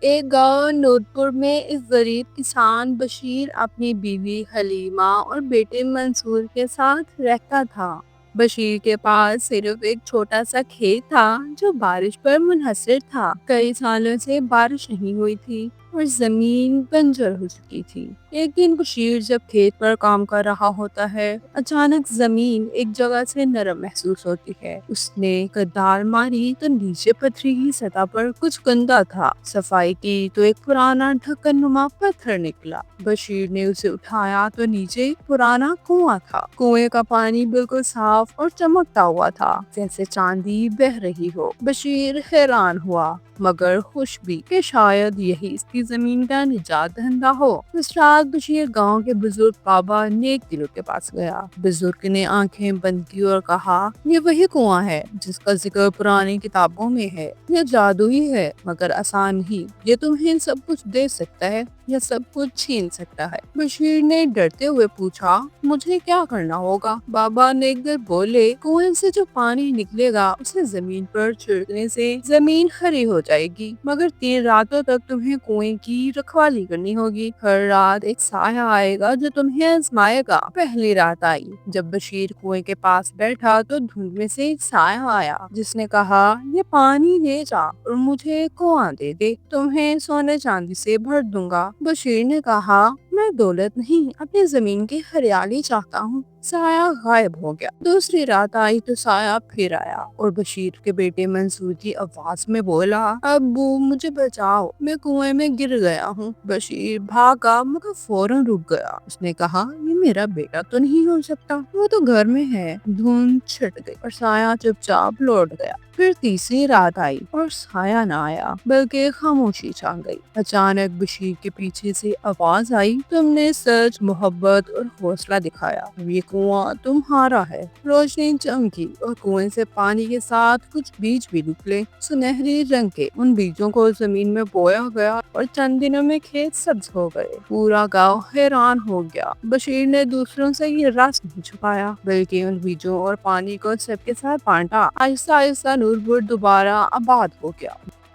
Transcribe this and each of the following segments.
ایک گاؤں نورپور میں ایک غریب کسان بشیر اپنی بیوی حلیمہ اور بیٹے منصور کے ساتھ رہتا تھا۔ بشیر کے پاس صرف ایک چھوٹا سا کھیت تھا جو بارش پر منحصر تھا۔ کئی سالوں سے بارش نہیں ہوئی تھی اور زمین بنجر ہو چکی تھی۔ ایک دن بشیر جب کھیت پر کام کر رہا ہوتا ہے، اچانک زمین ایک جگہ سے نرم محسوس ہوتی ہے۔ اس نے کدال ماری تو نیچے پتھری سطح پر کچھ گندا تھا۔ صفائی کی تو ایک پرانا ڈھکن نما پتھر نکلا۔ بشیر نے اسے اٹھایا تو نیچے ایک پرانا کنواں تھا۔ کنویں کا پانی بالکل صاف اور چمکتا ہوا تھا، جیسے چاندی بہہ رہی ہو۔ بشیر حیران ہوا مگر خوش بھی کہ شاید یہی اس کی زمین کا نجات دہندہ ہو۔ اس رات بشیر گاؤں کے بزرگ بابا نیک دلوں کے پاس گیا۔ بزرگ نے آنکھیں بند کی اور کہا، یہ وہی کنواں ہے جس کا ذکر پرانی کتابوں میں ہے۔ یہ جادوئی ہے مگر آسان نہیں۔ یہ تمہیں سب کچھ دے سکتا ہے یا سب کچھ چھین سکتا ہے۔ بشیر نے ڈرتے ہوئے پوچھا، مجھے کیا کرنا ہوگا؟ بابا نیک دل بولے، کنویں سے جو پانی نکلے گا اسے زمین پر چھڑکنے سے زمین ہری ہو جائے گی، مگر 3 راتوں تک تمہیں کنویں کی رکھوالی کرنی ہوگی۔ ہر رات ایک سایہ آئے گا جو تمہیں آزمائے گا۔ پہلی رات آئی۔ جب بشیر کنویں کے پاس بیٹھا تو دھند میں سے ایک سایہ آیا جس نے کہا، یہ پانی لے جا اور مجھے کنواں دے دے، تمہیں سونے چاندی سے بھر دوں گا۔ بشیر نے کہا، میں دولت نہیں، اپنی زمین کی ہریالی چاہتا ہوں۔ سایہ غائب ہو گیا۔ دوسری رات آئی تو سایہ پھر آیا اور بشیر کے بیٹے منصور کی آواز میں بولا، ابو مجھے بچاؤ، میں کنویں میں گر گیا ہوں۔ بشیر بھاگا مگر فوراً رک گیا۔ اس نے کہا، یہ میرا بیٹا تو نہیں ہو سکتا، وہ تو گھر میں ہے۔ دھند چھٹ گئی اور سایہ چپ چاپ لوٹ گیا۔ پھر تیسری رات آئی اور سایہ نہ آیا بلکہ خاموشی چھا گئی۔ اچانک بشیر کے پیچھے سے آواز آئی، تم نے سچ، محبت اور حوصلہ دکھایا، یہ کنواں تمہارا ہے۔ روشنی چمکی اور کنویں سے پانی کے ساتھ کچھ بیج بھی نکلے، سنہری رنگ کے۔ ان بیجوں کو زمین میں بویا گیا اور چند دنوں میں کھیت سبز ہو گئے۔ پورا گاؤں حیران ہو گیا۔ بشیر نے دوسروں سے یہ راز نہیں چھپایا بلکہ ان بیجوں اور پانی کو سب کے ساتھ بانٹا۔ آہستہ آہستہ نورپور دوبارہ آباد ہو گیا۔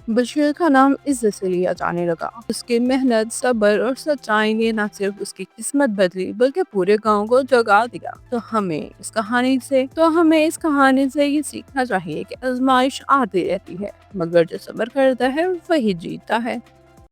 بشیر کا نام عزت سے لیا جانے لگا۔ اس کی محنت، صبر اور سچائی نے نہ صرف اس کی قسمت بدلی بلکہ پورے گاؤں کو جگا دیا۔ تو ہمیں اس کہانی سے یہ سیکھنا چاہیے کہ آزمائش آتی رہتی ہے مگر جو صبر کرتا ہے وہی جیتتا ہے۔